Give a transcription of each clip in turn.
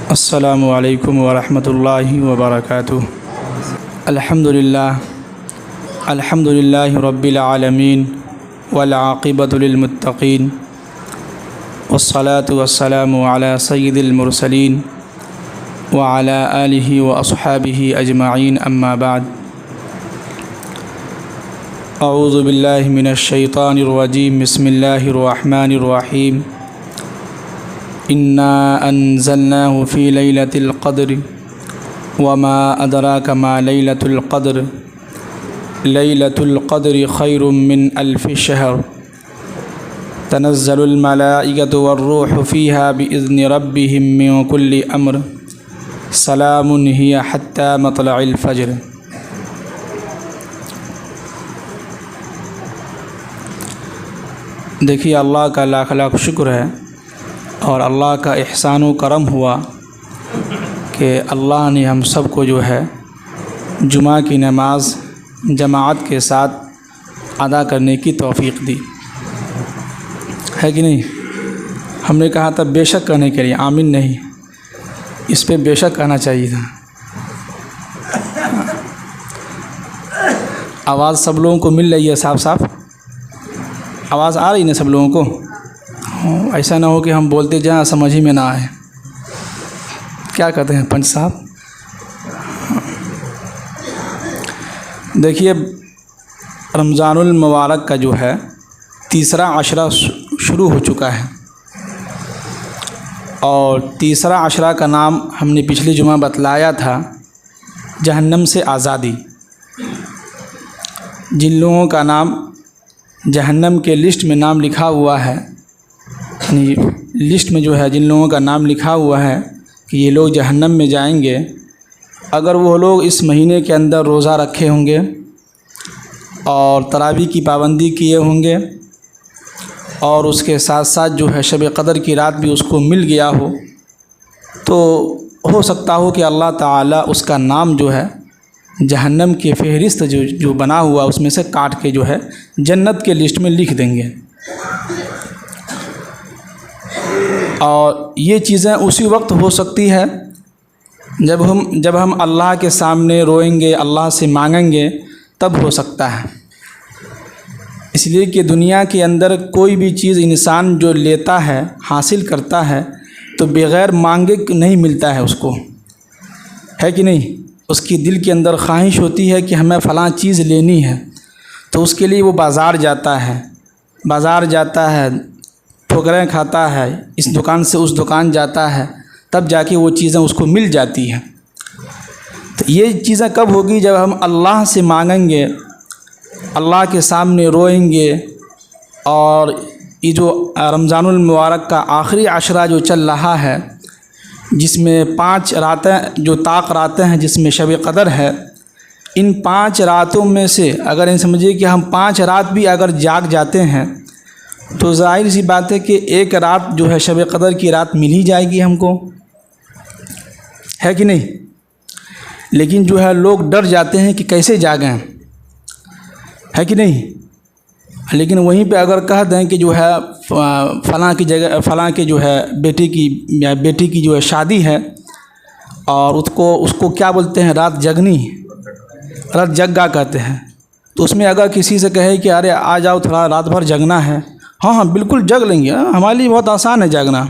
السلام علیکم ورحمۃ اللہ وبرکاتہ۔ الحمد للہ رب العالمین والعاقبۃ للمتقین والصلاة والسلام علی سید المرسلین وعلی آلہ واصحابہ اجمعین، اما بعد۔ اعوذ باللہ من الشیطان الرجیم، بسم اللہ الرحمن الرحیم۔ انا انزلناه في ليلة القدر وما ادراك ما ليلة القدر ليلة القدر خير من 1000 شهر تنزل الملائكة والروح فيها بإذن ربهم من كل امر سلام هي حتى مطلع الفجر۔ دیکھیے، اللہ کا لاکھ لاکھ شکر ہے اور اللہ کا احسان و کرم ہوا کہ اللہ نے ہم سب کو جو ہے جمعہ کی نماز جماعت کے ساتھ ادا کرنے کی توفیق دی ہے کہ نہیں؟ ہم نے کہا تھا بے شک کرنے کے لیے، آمین نہیں، اس پہ بے شک کہنا چاہیے تھا۔ آواز سب لوگوں کو مل رہی ہے؟ صاف صاف آواز آ رہی ہے نا سب لوگوں کو؟ ایسا نہ ہو کہ ہم بولتے جائیں سمجھ ہی میں نہ آئے۔ کیا کہتے ہیں پنچ صاحب؟ دیکھیے، رمضان المبارک کا جو ہے تیسرا عشرہ شروع ہو چکا ہے، اور تیسرا عشرہ کا نام ہم نے پچھلی جمعہ بتلایا تھا جہنم سے آزادی۔ جن لوگوں کا نام جہنم کے لسٹ میں نام لکھا ہوا ہے، یعنی لسٹ میں جو ہے جن لوگوں کا نام لکھا ہوا ہے کہ یہ لوگ جہنم میں جائیں گے، اگر وہ لوگ اس مہینے کے اندر روزہ رکھے ہوں گے اور تراویح کی پابندی کیے ہوں گے، اور اس کے ساتھ ساتھ جو ہے شب قدر کی رات بھی اس کو مل گیا ہو، تو ہو سکتا ہو کہ اللہ تعالیٰ اس کا نام جو ہے جہنم کی فہرست جو بنا ہوا اس میں سے کاٹ کے جو ہے جنت کے لسٹ میں لکھ دیں گے۔ اور یہ چیزیں اسی وقت ہو سکتی ہے جب ہم اللہ کے سامنے روئیں گے، اللہ سے مانگیں گے، تب ہو سکتا ہے۔ اس لیے کہ دنیا کے اندر کوئی بھی چیز انسان جو لیتا ہے، حاصل کرتا ہے، تو بغیر مانگے نہیں ملتا ہے اس کو، ہے کہ نہیں؟ اس کی دل کے اندر خواہش ہوتی ہے کہ ہمیں فلاں چیز لینی ہے، تو اس کے لیے وہ بازار جاتا ہے، ٹھوکریں کھاتا ہے، اس دکان سے اس دکان جاتا ہے، تب جا کے وہ چیزیں اس کو مل جاتی ہیں۔ تو یہ چیزیں کب ہوگی؟ جب ہم اللہ سے مانگیں گے، اللہ کے سامنے روئیں گے، اور یہ جو رمضان المبارک کا آخری عشرہ جو چل رہا ہے، جس میں 5 راتیں جو طاق راتیں ہیں، جس میں شب قدر ہے، ان 5 راتوں میں سے اگر یہ سمجھیے کہ ہم 5 رات بھی اگر جاگ جاتے ہیں تو ظاہر سی بات ہے کہ ایک رات جو ہے شب قدر کی رات مل ہی جائے گی ہم کو، ہے کہ نہیں؟ لیکن جو ہے لوگ ڈر جاتے ہیں کہ کیسے جاگیں، ہے کہ نہیں؟ لیکن وہیں پہ اگر کہہ دیں کہ جو ہے فلاں کی جگہ فلاں کے جو ہے بیٹی کی جو ہے شادی ہے، اور اس کو کیا بولتے ہیں، رات جگا کہتے ہیں، تو اس میں اگر کسی سے کہے کہ ارے آ جاؤ تھوڑا رات بھر جگنا ہے، ہاں بالکل جگ لیں گے، ہمارے لیے بہت آسان ہے جاگنا۔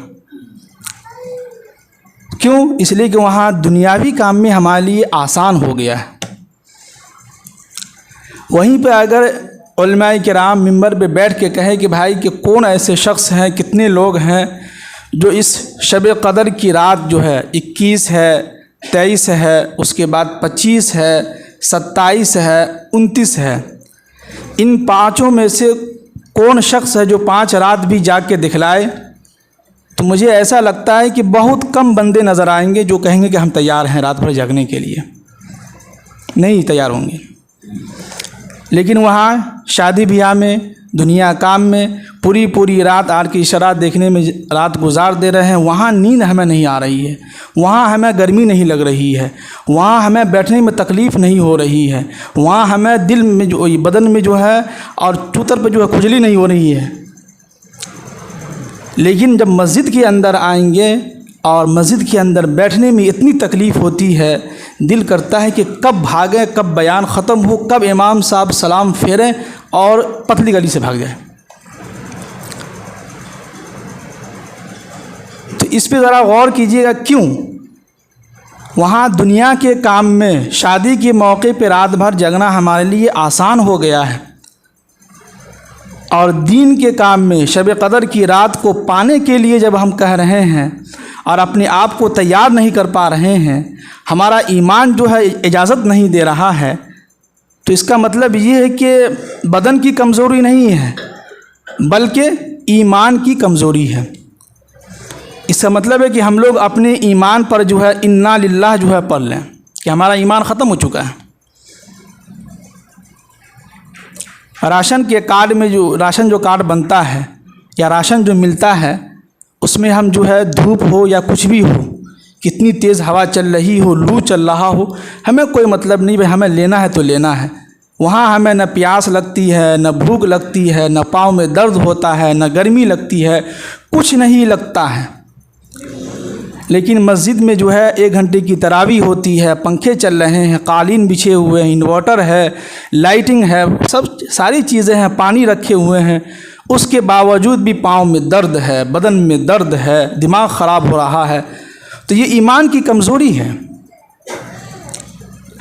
کیوں؟ اس لیے کہ وہاں دنیاوی کام میں ہمارے لیے آسان ہو گیا ہے۔ وہیں پہ اگر علماء کرام ممبر پہ بیٹھ کے کہے کہ بھائی کہ کون ایسے شخص ہیں، کتنے لوگ ہیں جو اس شب قدر کی رات جو ہے 21 ہے، 23 ہے، اس کے بعد 25 ہے، 27 ہے، 29 ہے، ان 5 میں سے کون شخص ہے جو 5 رات بھی جاگ کے دکھلائے؟ تو مجھے ایسا لگتا ہے کہ بہت کم بندے نظر آئیں گے جو کہیں گے کہ ہم تیار ہیں رات بھر جاگنے کے لیے، نہیں تیار ہوں گے۔ لیکن وہاں شادی بیاہ میں، دنیا کام میں پوری رات آر کی شرارت دیکھنے میں رات گزار دے رہے ہیں، وہاں نیند ہمیں نہیں آ رہی ہے، وہاں ہمیں گرمی نہیں لگ رہی ہے، وہاں ہمیں بیٹھنے میں تکلیف نہیں ہو رہی ہے، وہاں ہمیں دل میں جو بدن میں جو ہے اور چوتر پہ جو ہے کھجلی نہیں ہو رہی ہے۔ لیکن جب مسجد کے اندر آئیں گے اور مسجد کے اندر بیٹھنے میں اتنی تکلیف ہوتی ہے، دل کرتا ہے کہ کب بھاگیں، کب بیان ختم ہو، کب امام صاحب سلام پھیریں اور پتلی گلی سے بھاگ جائیں۔ تو اس پہ ذرا غور کیجیے گا، کیوں؟ وہاں دنیا کے کام میں شادی کے موقع پہ رات بھر جگنا ہمارے لیے آسان ہو گیا ہے، اور دین کے کام میں شب قدر کی رات کو پانے کے لیے جب ہم کہہ رہے ہیں اور اپنے آپ کو تیار نہیں کر پا رہے ہیں، ہمارا ایمان جو ہے اجازت نہیں دے رہا ہے، تو اس کا مطلب یہ ہے کہ بدن کی کمزوری نہیں ہے بلکہ ایمان کی کمزوری ہے۔ اس کا مطلب ہے کہ ہم لوگ اپنے ایمان پر جو ہے انا للہ جو ہے پڑھ لیں کہ ہمارا ایمان ختم ہو چکا ہے۔ راشن کے کارڈ میں راشن جو کارڈ بنتا ہے یا راشن جو ملتا ہے، اس میں ہم جو ہے دھوپ ہو یا کچھ بھی ہو، کتنی تیز ہوا چل رہی ہو، لو چل رہا ہو، ہمیں کوئی مطلب نہیں، بھائی ہمیں لینا ہے تو لینا ہے۔ وہاں ہمیں نہ پیاس لگتی ہے، نہ بھوک لگتی ہے، نہ پاؤں میں درد ہوتا ہے، نہ گرمی لگتی ہے، کچھ نہیں لگتا ہے۔ لیکن مسجد میں جو ہے 1 گھنٹے کی تراویح ہوتی ہے، پنکھے چل رہے ہیں، قالین بچھے ہوئے ہیں، انورٹر ہے، لائٹنگ ہے، ساری چیزیں ہیں، پانی رکھے ہوئے ہیں، اس کے باوجود بھی پاؤں میں درد ہے، بدن میں درد ہے، دماغ خراب ہو رہا ہے۔ تو یہ ایمان کی کمزوری ہے۔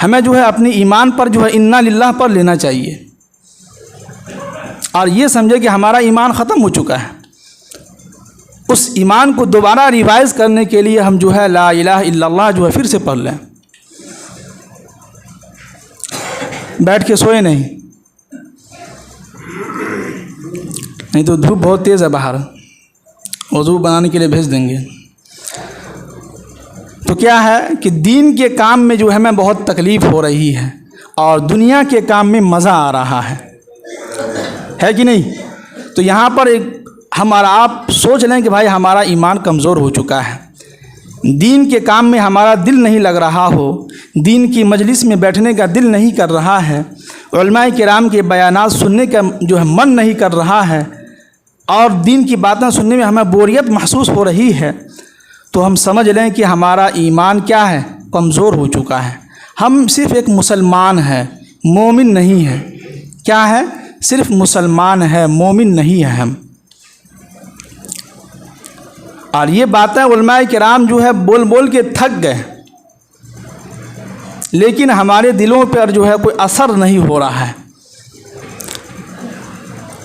ہمیں جو ہے اپنے ایمان پر جو ہے انا للہ پر لینا چاہیے اور یہ سمجھے کہ ہمارا ایمان ختم ہو چکا ہے۔ اس ایمان کو دوبارہ ریوائز کرنے کے لیے ہم جو ہے لا الہ الا اللہ جو ہے پھر سے پڑھ لیں، بیٹھ کے سوئے نہیں تو دھوپ بہت تیز ہے باہر، وضو بنانے کے لیے بھیج دیں گے۔ تو کیا ہے کہ دین کے کام میں جو ہے ہمیں بہت تکلیف ہو رہی ہے اور دنیا کے کام میں مزہ آ رہا ہے کہ نہیں؟ تو یہاں پر ہم اور آپ سوچ لیں کہ بھائی ہمارا ایمان کمزور ہو چکا ہے، دین کے کام میں ہمارا دل نہیں لگ رہا ہو، دین کی مجلس میں بیٹھنے کا دل نہیں کر رہا ہے، علماء کرام کے بیانات سننے کا جو ہے من نہیں کر رہا ہے، اور دین کی باتیں سننے میں ہمیں بوریت محسوس ہو رہی ہے، تو ہم سمجھ لیں کہ ہمارا ایمان کیا ہے؟ کمزور ہو چکا ہے۔ ہم صرف ایک مسلمان ہیں، مومن نہیں ہے۔ کیا ہے؟ صرف مسلمان ہے، مومن نہیں ہے ہم۔ اور یہ باتیں علماء کرام جو ہے بول بول کے تھک گئے، لیکن ہمارے دلوں پر جو ہے کوئی اثر نہیں ہو رہا ہے۔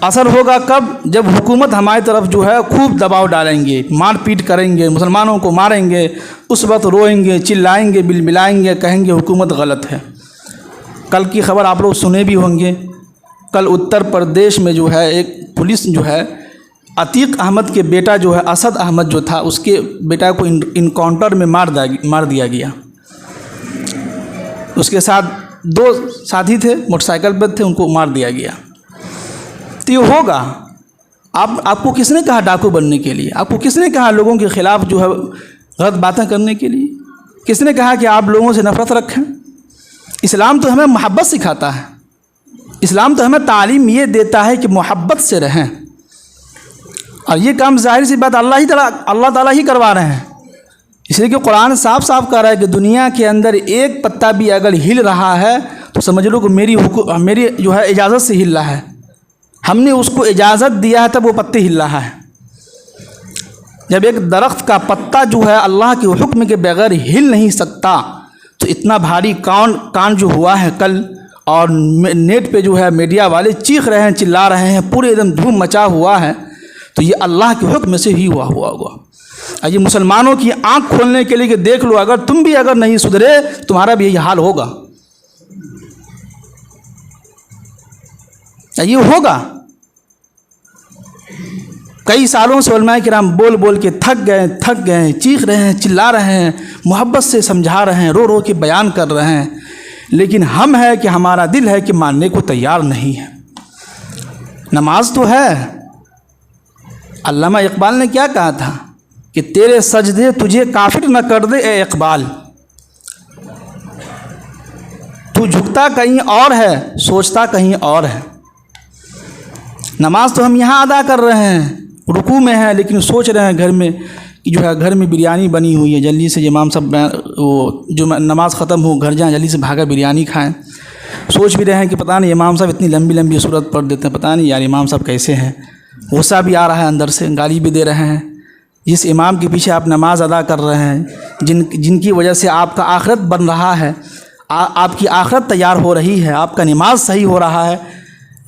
اثر ہوگا کب؟ جب حکومت ہماری طرف جو ہے خوب دباؤ ڈالیں گے، مار پیٹ کریں گے، مسلمانوں کو ماریں گے، اس وقت روئیں گے، چلائیں گے، بلبلائیں گے، کہیں گے حکومت غلط ہے۔ کل کی خبر آپ لوگ سنے بھی ہوں گے، کل اتر پردیش میں جو ہے ایک پولیس جو ہے عتیق احمد کے بیٹا جو ہے اسد احمد جو تھا، اس کے بیٹا کو انکاؤنٹر میں مار دیا گیا۔ اس کے ساتھ 2 ساتھی تھے، موٹر سائیکل پر تھے، ان کو مار دیا گیا۔ تو یہ ہوگا۔ آپ کو کس نے کہا ڈاکو بننے کے لیے؟ آپ کو کس نے کہا لوگوں کے خلاف جو ہے غلط باتیں کرنے کے لیے؟ کس نے کہا کہ آپ لوگوں سے نفرت رکھیں؟ اسلام تو ہمیں محبت سکھاتا ہے، اسلام تو ہمیں تعلیم یہ دیتا ہے کہ محبت سے رہیں، اور یہ کام ظاہر سی بات اللہ تعالیٰ ہی کروا رہے ہیں۔ اس لیے کہ قرآن صاف صاف کہہ رہا ہے کہ دنیا کے اندر ایک پتا بھی اگر ہل رہا ہے تو سمجھ لو کہ میری جو ہے اجازت سے ہل رہا ہے، ہم نے اس کو اجازت دیا ہے تب وہ پتے ہل رہا ہے۔ جب ایک درخت کا پتا جو ہے اللہ کے حکم کے بغیر ہل نہیں سکتا، تو اتنا بھاری کان جو ہوا ہے کل، اور نیٹ پہ جو ہے میڈیا والے چیخ رہے ہیں، چلا رہے ہیں، پورے ایک دم دھوم مچا ہوا ہے، تو یہ اللہ کے حکم سے ہی ہوا ہوگا۔ یہ مسلمانوں کی آنکھ کھولنے کے لیے کہ دیکھ لو، اگر تم بھی اگر نہیں سدھرے تمہارا بھی یہی حال ہوگا، یہ ہوگا۔ کئی سالوں سے علماء کرام بول بول کے تھک گئے، چیخ رہے ہیں، چلا رہے ہیں، محبت سے سمجھا رہے ہیں، رو رو کے بیان کر رہے ہیں، لیکن ہم ہے کہ ہمارا دل ہے کہ ماننے کو تیار نہیں ہے۔ نماز تو ہے، علامہ اقبال نے کیا کہا تھا کہ تیرے سجدے تجھے کافر نہ کر دے اے اقبال، تو جھکتا کہیں اور ہے، سوچتا کہیں اور ہے۔ نماز تو ہم یہاں ادا کر رہے ہیں، رکوع میں ہیں، لیکن سوچ رہے ہیں گھر میں کہ جو ہے گھر میں بریانی بنی ہوئی ہے، جلدی سے امام صاحب وہ جو نماز ختم ہو گھر جائیں، جلدی سے بھاگا بریانی کھائیں۔ سوچ بھی رہے ہیں کہ پتہ نہیں امام صاحب اتنی لمبی لمبی صورت پڑھ دیتے ہیں، پتہ نہیں یار امام صاحب کیسے ہیں، غصہ بھی آ رہا ہے اندر سے، گالی بھی دے رہے ہیں۔ جس امام کے پیچھے آپ نماز ادا کر رہے ہیں، جن کی وجہ سے آپ کا آخرت بن رہا ہے، آپ کی آخرت تیار ہو رہی ہے، آپ کا نماز صحیح ہو رہا ہے،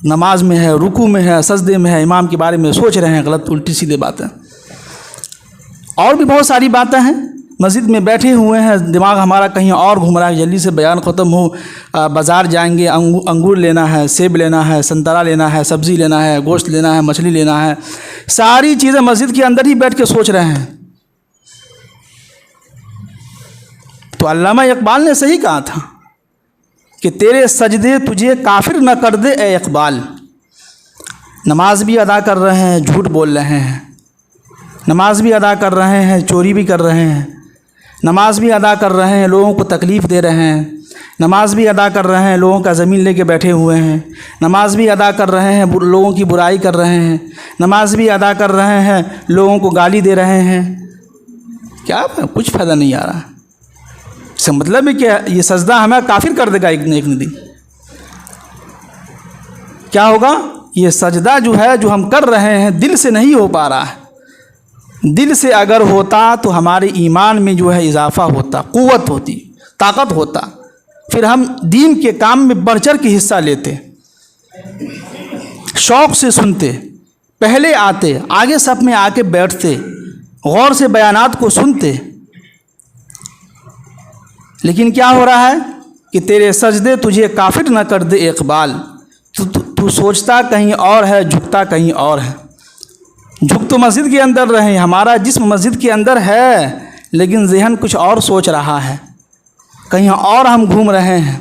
نماز میں ہے، رکوع میں ہے، سجدے میں ہے، امام کے بارے میں سوچ رہے ہیں غلط الٹی سیدھے باتیں۔ اور بھی بہت ساری باتیں ہیں، مسجد میں بیٹھے ہوئے ہیں، دماغ ہمارا کہیں اور گھوم رہا ہے، جلدی سے بیان ختم ہو، بازار جائیں گے، انگور لینا ہے، سیب لینا ہے، سنترا لینا ہے، سبزی لینا ہے، گوشت لینا ہے، مچھلی لینا ہے، ساری چیزیں مسجد کے اندر ہی بیٹھ کے سوچ رہے ہیں۔ تو علامہ اقبال نے صحیح کہا تھا کہ تیرے سجدے تجھے کافر نہ کر دے اے اقبال۔ نماز بھی ادا کر رہے ہیں، جھوٹ بول رہے ہیں، نماز بھی ادا کر رہے ہیں، چوری بھی کر رہے ہیں، نماز بھی ادا کر رہے ہیں، لوگوں کو تکلیف دے رہے ہیں، نماز بھی ادا کر رہے ہیں، لوگوں کا زمین لے کے بیٹھے ہوئے ہیں، نماز بھی ادا کر رہے ہیں، لوگوں کی برائی کر رہے ہیں، نماز بھی ادا کر رہے ہیں، لوگوں کو گالی دے رہے ہیں۔ کیا کچھ فائدہ نہیں آ رہا۔ اس کا مطلب ہے کہ یہ سجدہ ہمیں کافر کر دے گا ایک نہ دن۔ کیا ہوگا؟ یہ سجدہ جو ہے جو ہم کر رہے ہیں دل سے نہیں ہو پا رہا ہے۔ دل سے اگر ہوتا تو ہمارے ایمان میں جو ہے اضافہ ہوتا، قوت ہوتی، طاقت ہوتا، پھر ہم دین کے کام میں بڑھ چڑھ کے حصہ لیتے، شوق سے سنتے، پہلے آتے، آگے صف میں آ کے بیٹھتے، غور سے بیانات کو سنتے۔ لیکن کیا ہو رہا ہے کہ تیرے سجدے تجھے کافر نہ کر دے اقبال۔ تو سوچتا کہیں اور ہے، جھکتا کہیں اور ہے۔ جھک تو مسجد کے اندر رہے، ہمارا جسم مسجد کے اندر ہے، لیکن ذہن کچھ اور سوچ رہا ہے، کہیں اور ہم گھوم رہے ہیں۔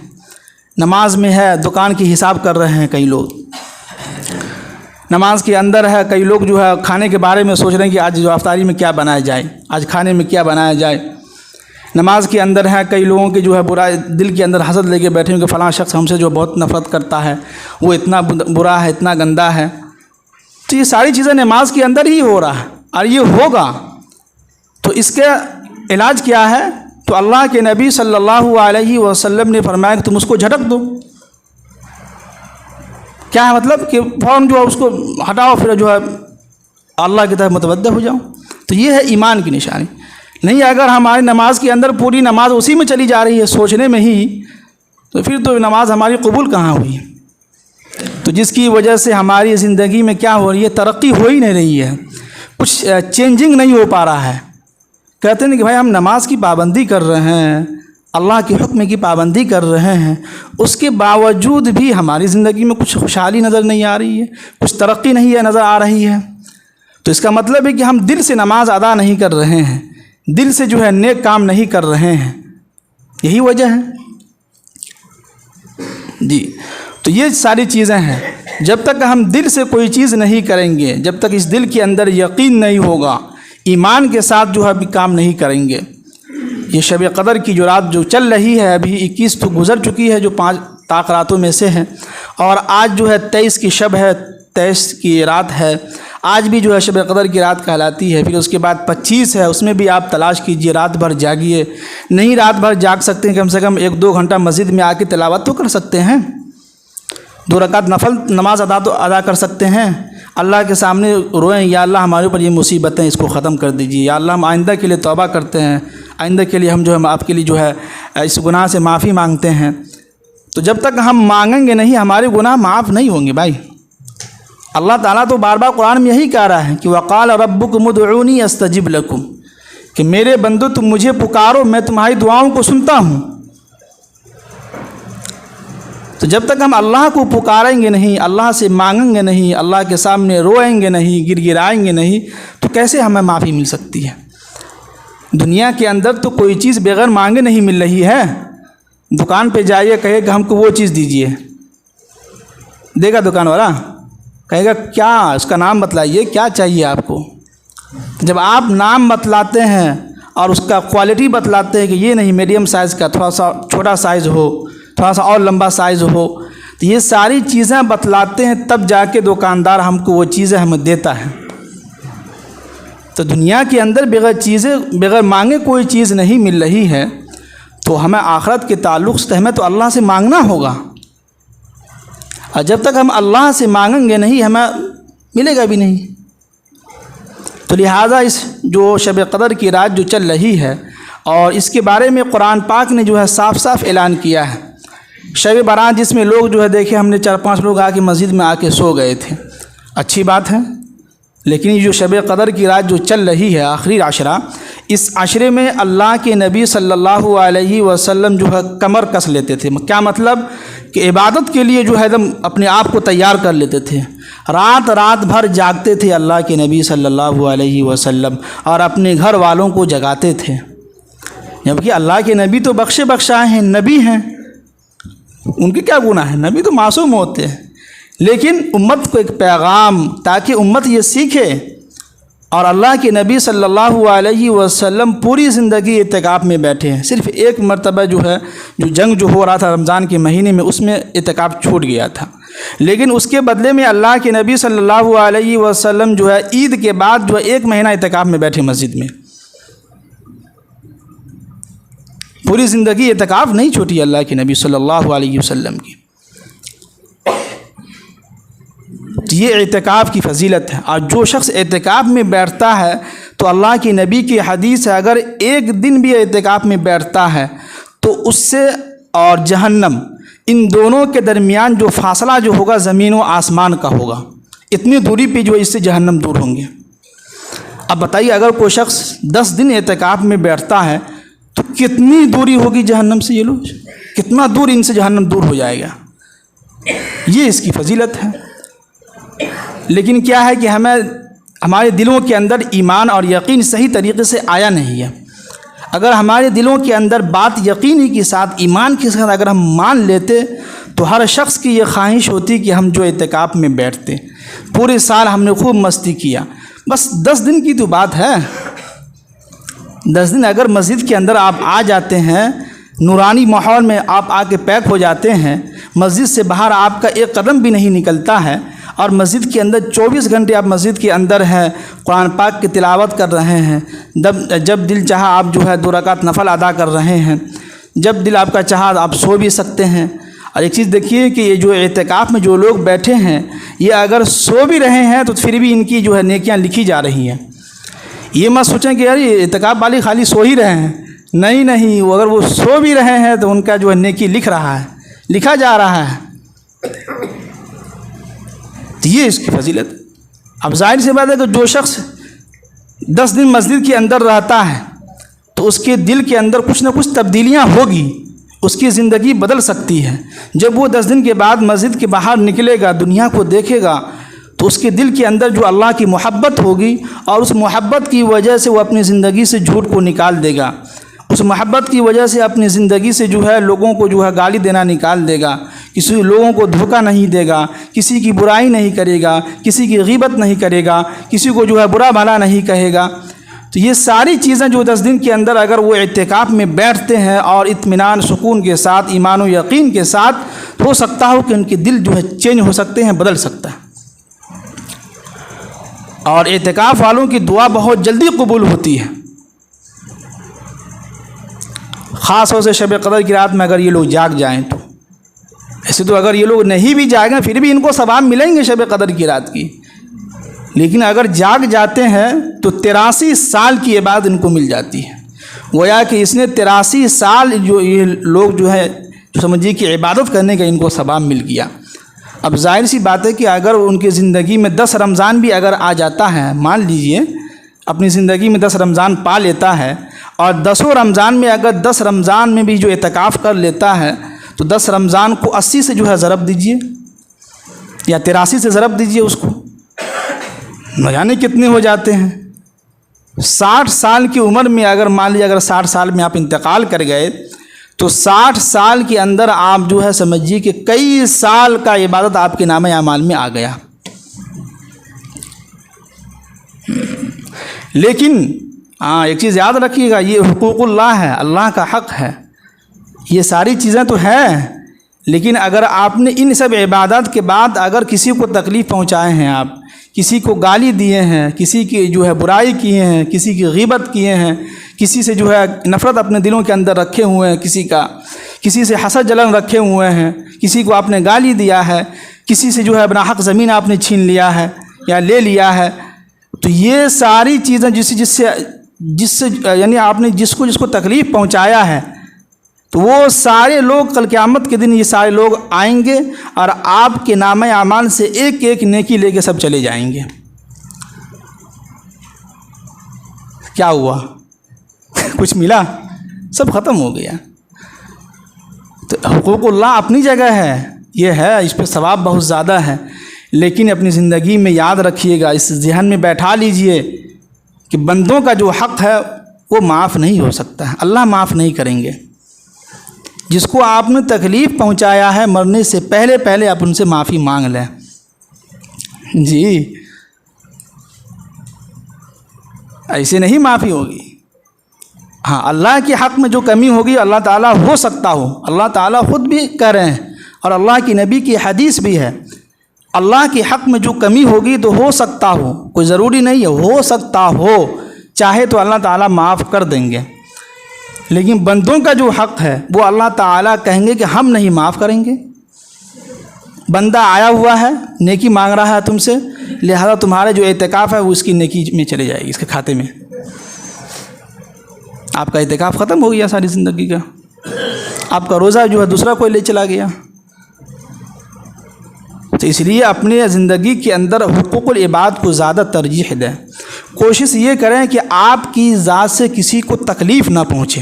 نماز میں ہے، دکان کی حساب کر رہے ہیں کئی لوگ، نماز کے اندر ہے، کئی لوگ جو ہے کھانے کے بارے میں سوچ رہے ہیں کہ آج جو افطاری میں کیا بنایا جائے، آج کھانے میں کیا بنایا جائے۔ نماز کے اندر ہے، کئی لوگوں کے جو ہے برا دل کے اندر حسد لے کے بیٹھے ہیں کہ فلاں شخص ہم سے جو بہت نفرت کرتا ہے، وہ اتنا برا ہے، اتنا گندا ہے۔ تو یہ ساری چیزیں نماز کے اندر ہی ہو رہا ہے، اور یہ ہوگا تو اس کے علاج کیا ہے؟ تو اللہ کے نبی صلی اللہ علیہ وسلم نے فرمایا کہ تم اس کو جھٹک دو۔ کیا ہے مطلب؟ کہ فوراً جو ہے اس کو ہٹاؤ، پھر جو ہے اللہ کی طرف متوجہ ہو جاؤ۔ تو یہ ہے ایمان کی نشانی۔ نہیں اگر ہماری نماز کے اندر پوری نماز اسی میں چلی جا رہی ہے، سوچنے میں ہی، تو پھر تو نماز ہماری قبول کہاں ہوئی؟ تو جس کی وجہ سے ہماری زندگی میں کیا ہو رہی ہے؟ ترقی ہو ہی نہیں رہی ہے، کچھ چینجنگ نہیں ہو پا رہا ہے۔ کہتے ہیں کہ بھائی ہم نماز کی پابندی کر رہے ہیں، اللہ کے حکم کی پابندی کر رہے ہیں، اس کے باوجود بھی ہماری زندگی میں کچھ خوشحالی نظر نہیں آ رہی ہے، کچھ ترقی نہیں ہے نظر آ رہی ہے۔ تو اس کا مطلب ہے کہ ہم دل سے نماز ادا نہیں کر رہے ہیں، دل سے جو ہے نیک کام نہیں کر رہے ہیں، یہی وجہ ہے جی۔ تو یہ ساری چیزیں ہیں، جب تک ہم دل سے کوئی چیز نہیں کریں گے، جب تک اس دل کے اندر یقین نہیں ہوگا، ایمان کے ساتھ جو ہے کام نہیں کریں گے۔ یہ شب قدر کی جو رات جو چل رہی ہے، ابھی 21 تو گزر چکی ہے جو 5 طاق راتوں میں سے ہے، اور آج جو ہے 23 کی شب ہے، 23 کی رات ہے، آج بھی جو ہے شب قدر کی رات کہلاتی ہے۔ پھر اس کے بعد 25 ہے، اس میں بھی آپ تلاش کیجئے، رات بھر جاگیے۔ نہیں رات بھر جاگ سکتے ہیں، کم سے کم 1-2 گھنٹہ مسجد میں آ کے تلاوت تو کر سکتے ہیں، 2 رکعت نفل نماز ادا کر سکتے ہیں۔ اللہ کے سامنے روئیں، یا اللہ ہمارے اوپر یہ مصیبتیں اس کو ختم کر دیجیے، یا اللہ ہم آئندہ کے لیے توبہ کرتے ہیں، آئندہ کے لیے ہم جو ہے آپ کے لیے جو ہے اس گناہ سے معافی مانگتے ہیں۔ تو جب تک ہم مانگیں گے نہیں، ہمارے گناہ معاف نہیں ہوں گے بھائی۔ اللہ تعالیٰ تو بار بار قرآن میں یہی کہہ رہا ہے کہ وقال ربکم ادعونی استجب لکم، کہ میرے بندو تم مجھے پکارو، میں تمہاری دعاؤں کو سنتا ہوں۔ تو جب تک ہم اللہ کو پکاریں گے نہیں، اللہ سے مانگیں گے نہیں، اللہ کے سامنے روئیں گے نہیں، گر گرائیں گے نہیں، تو کیسے ہمیں معافی مل سکتی ہے؟ دنیا کے اندر تو کوئی چیز بغیر مانگے نہیں مل رہی ہے۔ دکان پہ جائیے، کہے کہ ہم کو وہ چیز دیجیے، دے گا دکان والا؟ کہے گا کیا، اس کا نام بتلائیے، کیا چاہیے آپ کو؟ جب آپ نام بتلاتے ہیں اور اس کا کوالٹی بتلاتے ہیں کہ یہ نہیں، میڈیم سائز کا، تھوڑا سا چھوٹا سائز ہو، تھوڑا سا اور لمبا سائز ہو، تو یہ ساری چیزیں بتلاتے ہیں، تب جا کے دکاندار ہم کو وہ چیزیں ہمیں دیتا ہے۔ تو دنیا کے اندر بغیر مانگے کوئی چیز نہیں مل رہی ہے، تو ہمیں آخرت کے تعلق سے ہمیں تو اللہ سے مانگنا ہوگا، اور جب تک ہم اللہ سے مانگیں گے نہیں ہمیں ملے گا بھی نہیں۔ تو لہٰذا اس جو شب قدر کی رات جو چل رہی ہے، اور اس کے بارے میں قرآن پاک نے جو ہے صاف صاف اعلان کیا ہے۔ شب برات جس میں لوگ جو ہے دیکھیں ہم نے 4-5 لوگ آ کے مسجد میں آ کے سو گئے تھے، اچھی بات ہے، لیکن یہ جو شب قدر کی رات جو چل رہی ہے آخری عشرہ، اس عشرے میں اللہ کے نبی صلی اللہ علیہ وسلم جو ہے کمر کس لیتے تھے۔ کیا مطلب کہ عبادت کے لیے جو ہے ایک اپنے آپ کو تیار کر لیتے تھے، رات بھر جاگتے تھے اللہ کے نبی صلی اللہ علیہ وسلم، اور اپنے گھر والوں کو جگاتے تھے، جبکہ اللہ کے نبی تو بخشے بخشائے ہیں، نبی ہیں، ان کے کیا گناہ ہیں، نبی تو معصوم ہوتے ہیں، لیکن امت کو ایک پیغام تاکہ امت یہ سیکھے۔ اور اللہ کے نبی صلی اللہ علیہ وسلم پوری زندگی اعتکاف میں بیٹھے ہیں، صرف ایک مرتبہ جو ہے جو جنگ جو ہو رہا تھا رمضان کے مہینے میں، اس میں اعتکاف چھوٹ گیا تھا، لیکن اس کے بدلے میں اللہ کے نبی صلی اللہ علیہ وسلم جو ہے عید کے بعد جو ہے 1 مہینہ اعتکاف میں بیٹھے مسجد میں، پوری زندگی اعتکاف نہیں چھوٹی اللہ کے نبی صلی اللہ علیہ وسلم کی۔ یہ اعتکاف کی فضیلت ہے، اور جو شخص اعتکاف میں بیٹھتا ہے تو اللہ کی نبی کی حدیث ہے اگر ایک دن بھی اعتکاف میں بیٹھتا ہے تو اس سے اور جہنم ان دونوں کے درمیان جو فاصلہ جو ہوگا زمین و آسمان کا ہوگا، اتنی دوری پہ جو اس سے جہنم دور ہوں گے۔ اب بتائیے اگر کوئی شخص 10 دن اعتکاف میں بیٹھتا ہے تو کتنی دوری ہوگی جہنم سے، یہ لوگ کتنا دور ان سے جہنم دور ہو جائے گا، یہ اس کی فضیلت ہے۔ لیکن کیا ہے کہ ہمارے دلوں کے اندر ایمان اور یقین صحیح طریقے سے آیا نہیں ہے۔ اگر ہمارے دلوں کے اندر بات یقینی کے ساتھ ایمان کے ساتھ اگر ہم مان لیتے تو ہر شخص کی یہ خواہش ہوتی کہ ہم جو اعتکاف میں بیٹھتے، پورے سال ہم نے خوب مستی کیا، بس 10 دن کی تو بات ہے، 10 دن اگر مسجد کے اندر آپ آ جاتے ہیں، نورانی ماحول میں آپ آ کے پیک ہو جاتے ہیں، مسجد سے باہر آپ کا ایک قدم بھی نہیں نکلتا ہے، اور مسجد کے اندر 24 گھنٹے آپ مسجد کے اندر ہیں، قرآن پاک کی تلاوت کر رہے ہیں، جب دل چاہا آپ جو ہے 2 رکعت نفل ادا کر رہے ہیں، جب دل آپ کا چاہا آپ سو بھی سکتے ہیں۔ اور ایک چیز دیکھیے کہ یہ جو اعتکاف میں جو لوگ بیٹھے ہیں یہ اگر سو بھی رہے ہیں تو پھر بھی ان کی جو ہے نیکیاں لکھی جا رہی ہیں۔ یہ مت سوچیں کہ یار یہ اعتکاف والی خالی سو ہی رہے ہیں، نہیں، اگر وہ سو بھی رہے ہیں تو ان کا جو ہے نیکی لکھا جا رہا ہے، تو یہ اس کی فضیلت۔ اب ظاہر سی بات ہے کہ جو شخص 10 دن مسجد کے اندر رہتا ہے تو اس کے دل کے اندر کچھ نہ کچھ تبدیلیاں ہوگی، اس کی زندگی بدل سکتی ہے۔ جب وہ 10 دن کے بعد مسجد کے باہر نکلے گا، دنیا کو دیکھے گا، تو اس کے دل کے اندر جو اللہ کی محبت ہوگی، اور اس محبت کی وجہ سے وہ اپنی زندگی سے جھوٹ کو نکال دے گا، اس محبت کی وجہ سے اپنی زندگی سے جو ہے لوگوں کو جو ہے گالی دینا نکال دے گا، کسی لوگوں کو دھوکہ نہیں دے گا، کسی کی برائی نہیں کرے گا، کسی کی غیبت نہیں کرے گا، کسی کو جو ہے برا بھلا نہیں کہے گا۔ تو یہ ساری چیزیں جو 10 دن کے اندر اگر وہ اعتکاف میں بیٹھتے ہیں اور اطمینان سکون کے ساتھ ایمان و یقین کے ساتھ، ہو سکتا ہو کہ ان کے دل جو ہے چینج ہو سکتے ہیں، بدل سکتا ہے۔ اور اعتکاف والوں کی دعا بہت جلدی قبول ہوتی ہے، خاص طور سے شب قدر کی رات میں اگر یہ لوگ جاگ جائیں تو۔ ایسے تو اگر یہ لوگ نہیں بھی جاگیں پھر بھی ان کو ثواب ملیں گے شب قدر کی رات کی، لیکن اگر جاگ جاتے ہیں تو 83 سال کی عبادت ان کو مل جاتی ہے۔ گویا کہ اس نے 83 سال جو یہ لوگ جو ہے جو سمجھیے کہ عبادت کرنے کا ان کو ثواب مل گیا۔ اب ظاہر سی بات ہے کہ اگر ان کی زندگی میں 10 رمضان بھی اگر آ جاتا ہے، مان لیجئے اپنی زندگی میں 10 رمضان پا لیتا ہے، اور 10 رمضان میں اگر 10 رمضان میں بھی جو اعتکاف کر لیتا ہے تو 10 رمضان کو 80 سے جو ہے ضرب دیجئے، یا 83 سے ضرب دیجئے اس کو، نہ جانے کتنے ہو جاتے ہیں۔ 60 سال کی عمر میں اگر مان لیجیے اگر 60 سال میں آپ انتقال کر گئے تو 60 سال کے اندر آپ جو ہے سمجھیے کہ کئی سال کا عبادت آپ کے نامہ اعمال میں آ گیا۔ لیکن ایک چیز یاد رکھیے گا، یہ حقوق اللہ ہے، اللہ کا حق ہے، یہ ساری چیزیں تو ہیں، لیکن اگر آپ نے ان سب عبادات کے بعد اگر کسی کو تکلیف پہنچائے ہیں، آپ کسی کو گالی دیے ہیں، کسی کی جو ہے برائی کیے ہیں، کسی کی غیبت کیے ہیں، کسی سے جو ہے نفرت اپنے دلوں کے اندر رکھے ہوئے ہیں، کسی سے حسد جلن رکھے ہوئے ہیں، کسی کو آپ نے گالی دیا ہے، کسی سے جو ہے اپنا حق زمین آپ نے چھین لیا ہے یا لے لیا ہے، تو یہ ساری چیزیں جس سے یعنی آپ نے جس کو تکلیف پہنچایا ہے، تو وہ سارے لوگ کل قیامت کے دن یہ سارے لوگ آئیں گے اور آپ کے نامہ اعمال سے ایک ایک نیکی لے کے سب چلے جائیں گے۔ کیا ہوا؟ کچھ ملا؟ سب ختم ہو گیا۔ تو حقوق اللہ اپنی جگہ ہے، یہ ہے، اس پہ ثواب بہت زیادہ ہے، لیکن اپنی زندگی میں یاد رکھیے گا، اس ذہن میں بیٹھا لیجئے کہ بندوں کا جو حق ہے وہ معاف نہیں ہو سکتا ہے، اللہ معاف نہیں کریں گے۔ جس کو آپ نے تکلیف پہنچایا ہے، مرنے سے پہلے آپ ان سے معافی مانگ لیں۔ جی ایسے نہیں معافی ہوگی۔ ہاں، اللہ کے حق میں جو کمی ہوگی اللہ تعالیٰ ہو سکتا ہو، اللہ تعالیٰ خود بھی کہہ رہے ہیں اور اللہ کی نبی کی حدیث بھی ہے، اللہ کے حق میں جو کمی ہوگی تو ہو سکتا ہو، کوئی ضروری نہیں ہے، ہو سکتا ہو، چاہے تو اللہ تعالیٰ معاف کر دیں گے، لیکن بندوں کا جو حق ہے وہ اللہ تعالیٰ کہیں گے کہ ہم نہیں معاف کریں گے۔ بندہ آیا ہوا ہے، نیکی مانگ رہا ہے تم سے، لہذا تمہارا جو اعتکاف ہے وہ اس کی نیکی میں چلے جائے گی، اس کے کھاتے میں۔ آپ کا اعتکاف ختم ہو گیا ساری زندگی کا، آپ کا روزہ جو ہے دوسرا کوئی لے چلا گیا۔ تو اس لیے اپنے زندگی کے اندر حقوق العباد کو زیادہ ترجیح دیں، کوشش یہ کریں کہ آپ کی ذات سے کسی کو تکلیف نہ پہنچے۔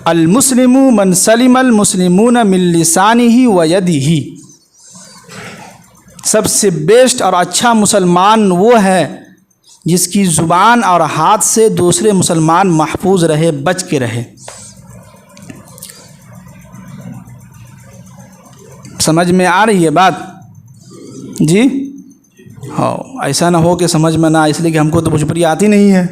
المسلم من سلم المسلمون من لسانہ و یدہ، سب سے بیسٹ اور اچھا مسلمان وہ ہے جس کی زبان اور ہاتھ سے دوسرے مسلمان محفوظ رہے، بچ کے رہے۔ سمجھ میں آ رہی ہے بات؟ جی ہاں، ایسا نہ ہو کہ سمجھ میں نہ آئے، اس لیے کہ ہم کو تو بھوجپوری آتی نہیں ہے۔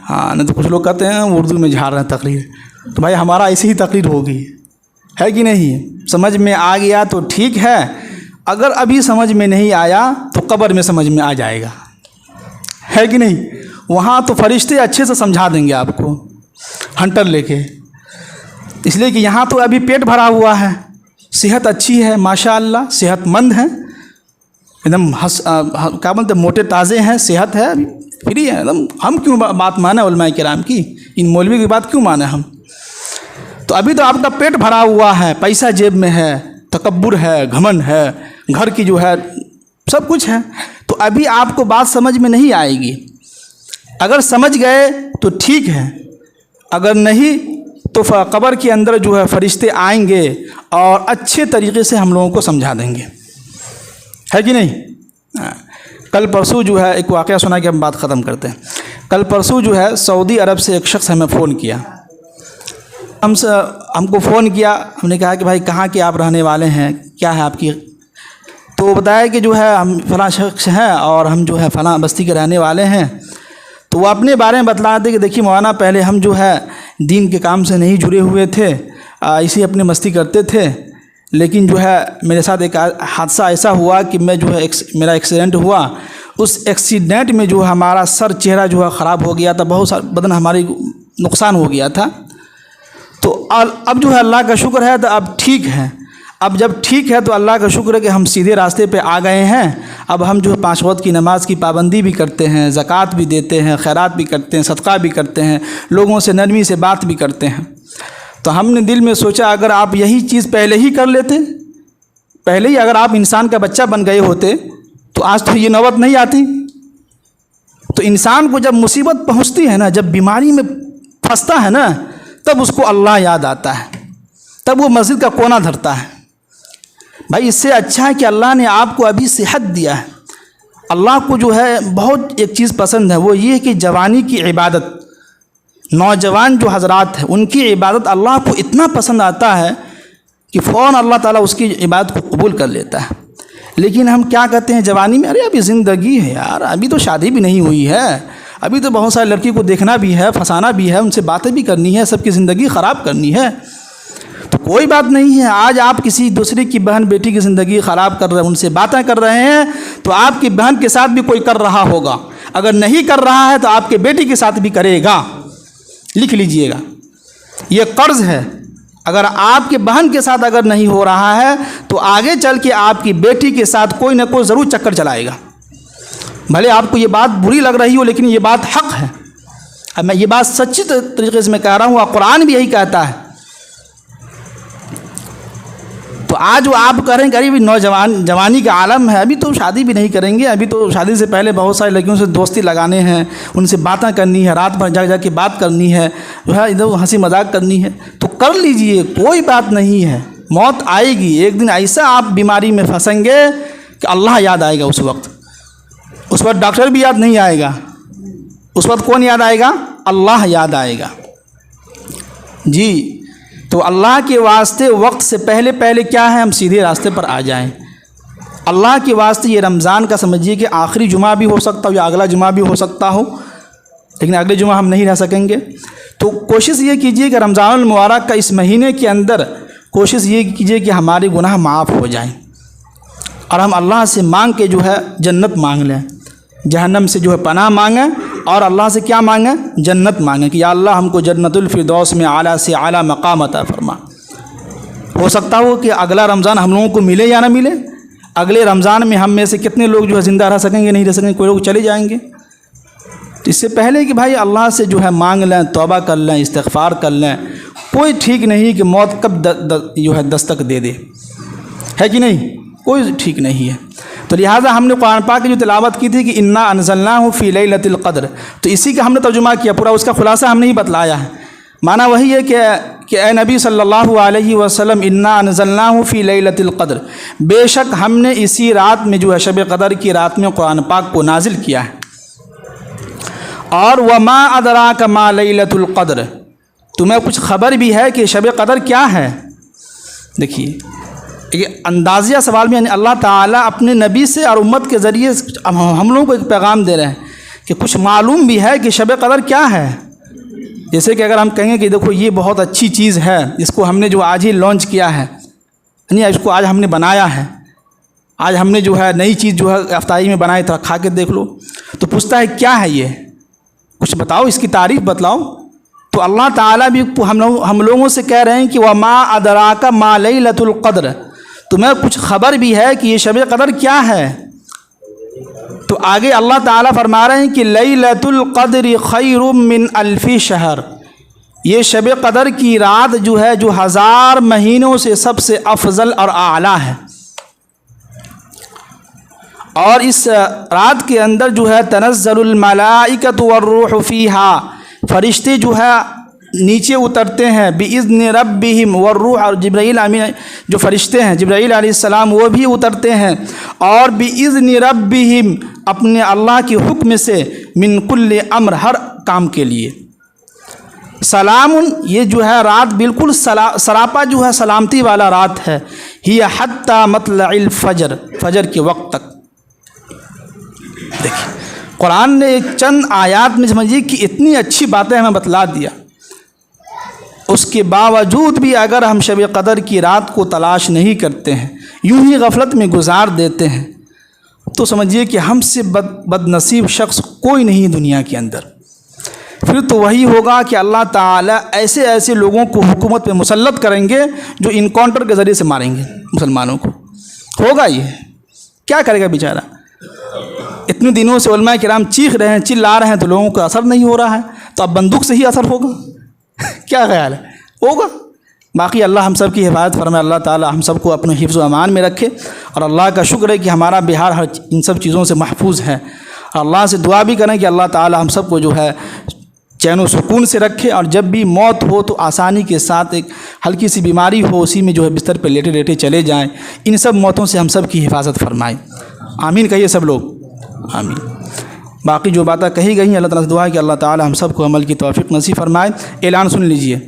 ہاں، نہیں تو کچھ لوگ کہتے ہیں اردو میں جھاڑ رہے ہیں تقریر، تو بھائی ہمارا ایسی ہی تقریر ہوگی، ہے کہ نہیں؟ سمجھ میں آ گیا تو ٹھیک ہے، اگر ابھی سمجھ میں نہیں آیا تو قبر میں سمجھ میں آ جائے گا، ہے کہ نہیں؟ وہاں تو فرشتے اچھے سے سمجھا دیں گے آپ کو، ہنٹر لے کے، اس لیے کہ یہاں تو ابھی پیٹ بھرا ہوا ہے، صحت اچھی ہے، ماشاءاللہ صحت مند ہیں، ایک دم کیا بولتے ہیں، موٹے تازے ہیں، صحت ہے، ابھی فری ہے ایک دم۔ ہم کیوں بات مانیں علماء کرام کی؟ ان مولوی کی بات کیوں مانیں ہم؟ تو ابھی تو آپ کا پیٹ بھرا ہوا ہے، پیسہ جیب میں ہے، تکبر ہے، گھمنڈ ہے، گھر کی جو ہے سب کچھ ہے، تو ابھی آپ کو بات سمجھ میں نہیں آئے گی۔ اگر سمجھ گئے تو ٹھیک ہے، اگر نہیں تو قبر کے اندر جو ہے فرشتے آئیں گے اور اچھے طریقے سے ہم لوگوں کو سمجھا دیں گے، ہے کہ نہیں؟ کل پرسوں جو ہے ایک واقعہ سنا کہ ہم بات ختم کرتے ہیں۔ کل پرسوں جو ہے سعودی عرب سے ایک شخص ہمیں فون کیا، ہم کو فون کیا، ہم نے کہا کہ بھائی کہاں کے آپ رہنے والے ہیں، کیا ہے آپ کی؟ تو بتایا کہ جو ہے ہم فلاں شخص ہیں اور ہم جو ہے فلاں بستی کے رہنے والے ہیں۔ تو وہ اپنے بارے میں بتلا دے کہ دیکھیے مولانا، پہلے ہم جو ہے دین کے کام سے نہیں جڑے ہوئے تھے، اسی اپنے مستی کرتے تھے، لیکن جو ہے میرے ساتھ ایک حادثہ ایسا ہوا کہ میں جو ہے میرا ایکسیڈنٹ ہوا، اس ایکسیڈنٹ میں جو ہمارا سر چہرہ جو ہے خراب ہو گیا تھا، بہت سارا بدن ہماری نقصان ہو گیا تھا، تو اب جو ہے اللہ کا شکر ہے تو اب ٹھیک ہے۔ اب جب ٹھیک ہے تو اللہ کا شکر ہے کہ ہم سیدھے راستے پہ آ گئے ہیں، اب ہم جو ہے 5 وقت کی نماز کی پابندی بھی کرتے ہیں، زکوٰۃ بھی دیتے ہیں، خیرات بھی کرتے ہیں، صدقہ بھی کرتے ہیں، لوگوں سے نرمی سے بات بھی کرتے ہیں۔ تو ہم نے دل میں سوچا اگر آپ یہی چیز پہلے ہی کر لیتے، پہلے ہی اگر آپ انسان کا بچہ بن گئے ہوتے تو آج تو یہ نوبت نہیں آتی۔ تو انسان کو جب مصیبت پہنچتی ہے نا، جب بیماری میں پھنستا ہے نا، تب اس کو اللہ یاد آتا ہے، تب وہ مسجد کا کونا دھرتا ہے۔ بھائی اس سے اچھا ہے کہ اللہ نے آپ کو ابھی صحت دیا ہے۔ اللہ کو جو ہے بہت ایک چیز پسند ہے، وہ یہ ہے کہ جوانی کی عبادت، نوجوان جو حضرات ہیں ان کی عبادت اللہ کو اتنا پسند آتا ہے کہ فوراً اللہ تعالیٰ اس کی عبادت کو قبول کر لیتا ہے۔ لیکن ہم کیا کہتے ہیں جوانی میں، ارے ابھی زندگی ہے یار، ابھی تو شادی بھی نہیں ہوئی ہے، ابھی تو بہت ساری لڑکی کو دیکھنا بھی ہے، پھنسانا بھی ہے، ان سے باتیں بھی کرنی ہے، سب کی زندگی خراب کرنی ہے۔ تو کوئی بات نہیں ہے. آج آپ کسی دوسرے کی بہن بیٹی کی زندگی خراب کر رہے ہیں, ان سے باتیں کر رہے ہیں, تو آپ کی بہن کے ساتھ بھی کوئی کر رہا ہوگا. اگر نہیں کر رہا ہے تو آپ کے بیٹی کے ساتھ بھی کرے گا. لکھ لیجئے گا, یہ قرض ہے. اگر آپ کے بہن کے ساتھ اگر نہیں ہو رہا ہے تو آگے چل کے آپ کی بیٹی کے ساتھ کوئی نہ کوئی ضرور چکر چلائے گا. بھلے آپ کو یہ بات بری لگ رہی ہو, لیکن یہ بات حق ہے. اب میں یہ بات سچی طریقے سے میں کہہ رہا ہوں, اور قرآن بھی یہی کہتا ہے. تو آج وہ آپ کہہ رہے ہیں کہ ابھی جوانی کا عالم ہے, ابھی تو شادی بھی نہیں کریں گے, ابھی تو شادی سے پہلے بہت ساری لڑکیوں سے دوستی لگانے ہیں, ان سے باتیں کرنی ہے, رات بھر جا کے بات کرنی ہے, جو ہے ادھر ہنسی مذاق کرنی ہے, تو کر لیجئے, کوئی بات نہیں ہے. موت آئے گی ایک دن, ایسا آپ بیماری میں پھنسیں گے کہ اللہ یاد آئے گا اس وقت. اس وقت ڈاکٹر بھی یاد نہیں آئے گا, اس وقت کون یاد آئے گا؟ اللہ یاد آئے گا. جی, تو اللہ کے واسطے وقت سے پہلے کیا ہے, ہم سیدھے راستے پر آ جائیں. اللہ کے واسطے یہ رمضان کا سمجھیے کہ آخری جمعہ بھی ہو سکتا ہو یا اگلا جمعہ بھی ہو سکتا ہو, لیکن اگلے جمعہ ہم نہیں رہ سکیں گے. تو کوشش یہ کیجیے کہ رمضان المبارک کا اس مہینے کے اندر کوشش یہ کیجیے کہ ہمارے گناہ معاف ہو جائیں, اور ہم اللہ سے مانگ کے جو ہے جنت مانگ لیں, جہنم سے جو ہے پناہ مانگیں, اور اللہ سے کیا مانگیں؟ جنت مانگیں کہ یا اللہ ہم کو جنت الفردوس میں اعلیٰ سے اعلیٰ مقام عطا فرما. ہو سکتا ہو کہ اگلا رمضان ہم لوگوں کو ملے یا نہ ملے. اگلے رمضان میں ہم میں سے کتنے لوگ جو ہے زندہ رہ سکیں گے, نہیں رہ سکیں گے, کوئی لوگ چلے جائیں گے. تو اس سے پہلے کہ بھائی اللہ سے جو ہے مانگ لیں, توبہ کر لیں, استغفار کر لیں. کوئی ٹھیک نہیں کہ موت کب جو ہے دستک دے دے, ہے کہ نہیں؟ کوئی ٹھیک نہیں ہے. تو لہٰذا ہم نے قرآن پاک کی جو تلاوت کی تھی کہ انا انزلناہ فی لیلۃ القدر, تو اسی کا ہم نے ترجمہ کیا, پورا اس کا خلاصہ ہم نے ہی بتلایا ہے. معنی وہی ہے کہ اے نبی صلی اللہ علیہ وسلم, انا انزلناہ فی لیلۃ القدر, بے شک ہم نے اسی رات میں جو ہے شب قدر کی رات میں قرآن پاک کو نازل کیا ہے. اور وما ادراک ما لیلۃ القدر, تمہیں کچھ خبر بھی ہے کہ شب قدر کیا ہے؟ دیکھیے یہ اندازیہ سوال میں, یعنی اللہ تعالیٰ اپنے نبی سے اور امت کے ذریعے ہم لوگوں کو ایک پیغام دے رہے ہیں کہ کچھ معلوم بھی ہے کہ شب قدر کیا ہے. جیسے کہ اگر ہم کہیں گے کہ دیکھو یہ بہت اچھی چیز ہے, اس کو ہم نے جو آج ہی لانچ کیا ہے, یعنی اس کو آج ہم نے بنایا ہے, آج ہم نے جو ہے نئی چیز جو ہے افطاری میں بنائی, تھا کھا کے دیکھ لو, تو پوچھتا ہے کیا ہے یہ, کچھ بتاؤ, اس کی تعریف بتلاؤ. تو اللہ تعالیٰ بھی ہم لوگوں سے کہہ رہے ہیں کہ وما ادراک ما لیلۃ القدر, تمہیں کچھ خبر بھی ہے کہ یہ شب قدر کیا ہے؟ تو آگے اللہ تعالیٰ فرما رہے ہیں کہ لیلۃ القدر خیر من الف شہر, یہ شب قدر کی رات جو ہے جو 1000 مہینوں سے سب سے افضل اور اعلیٰ ہے. اور اس رات کے اندر جو ہے تنزل الملائکۃ والروح فیہا, فرشتے جو ہے نیچے اترتے ہیں باذن ربہم والروح, اور جبرائیل امین جو فرشتے ہیں جبرائیل علیہ السلام وہ بھی اترتے ہیں, اور باذن ربہم اپنے اللہ کے حکم سے, من کل امر ہر کام کے لیے. سلام, یہ جو ہے رات بالکل سراپا جو ہے سلامتی والا رات ہے. ہی حتی مطلع الفجر, فجر کے وقت تک. دیکھیں قرآن نے ایک چند آیات میں سمجھیے کہ اتنی اچھی باتیں ہمیں بتلا دیا, اس کے باوجود بھی اگر ہم شب قدر کی رات کو تلاش نہیں کرتے ہیں, یوں ہی غفلت میں گزار دیتے ہیں, تو سمجھیے کہ ہم سے بد نصیب شخص کوئی نہیں دنیا کے اندر. پھر تو وہی ہوگا کہ اللہ تعالیٰ ایسے لوگوں کو حکومت پہ مسلط کریں گے جو انکاؤنٹر کے ذریعے سے ماریں گے مسلمانوں کو. ہوگا یہ, کیا کرے گا بیچارہ. اتنے دنوں سے علماء کرام چیخ رہے ہیں, چلا رہے ہیں, تو لوگوں کو اثر نہیں ہو رہا ہے, تو اب بندوق سے ہی اثر ہوگا. کیا خیال ہے؟ ہوگا. باقی اللہ ہم سب کی حفاظت فرمائے, اللہ تعالی ہم سب کو اپنے حفظ و امان میں رکھے, اور اللہ کا شکر ہے کہ ہمارا بہار ان سب چیزوں سے محفوظ ہے. اور اللہ سے دعا بھی کریں کہ اللہ تعالی ہم سب کو جو ہے چین و سکون سے رکھے, اور جب بھی موت ہو تو آسانی کے ساتھ, ایک ہلکی سی بیماری ہو اسی میں جو ہے بستر پہ لیٹے لیٹے چلے جائیں. ان سب موتوں سے ہم سب کی حفاظت فرمائے. آمین کہیے سب لوگ, آمین. باقی جو باتیں کہی گئی ہیں اللہ تعالیٰ سے دعا ہے کہ اللہ تعالی ہم سب کو عمل کی توفیق نصیب فرمائے. اعلان سن لیجئے.